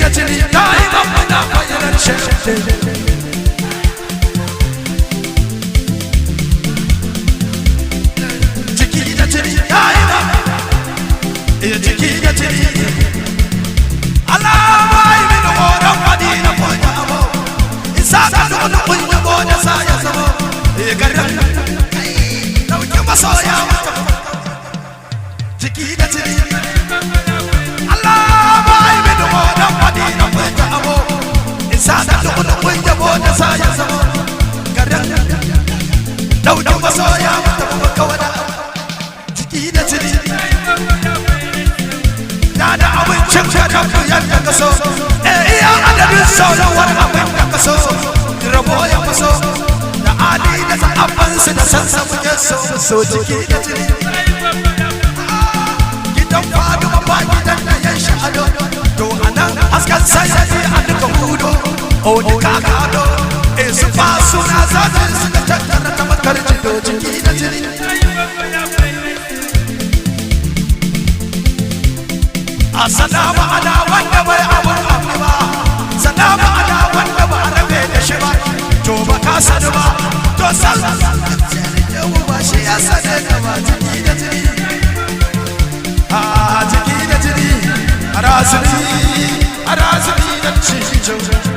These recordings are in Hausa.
da jini da'iman muna bayyanar shirye jiki da jini da'iman jiki da jini Allah bai min horon madina ko jamo isa ka nuna kunya ko da sa ya zama garin dauki masoya jiki da jini Allah bai min horon madina ko jamo isa ka nuna kunya ko da sa ya zama garin dauki masoya ko da jiki da jini da abincin karatu yadda ka so iya adadin sauran wani abin da ka so rabo ya faso da ali da sa'abansu da sansa muke so jiki da jini gidan fadu ba gidan da ya shahado to anan haskan sayari a duka hudu o duka gado su fa suna zanen su da tattara ta makar jido jiki da jini Assalamu ala wanda bai abun abu ba Salamu ala wanda ba rabe da shi ba to ba ka sani ba to san yau ba shi ya sani da ba jiki da jini jiki da jini arazumi da cikin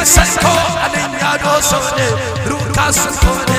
Sanko, I didn't know so. Ruka Sanko.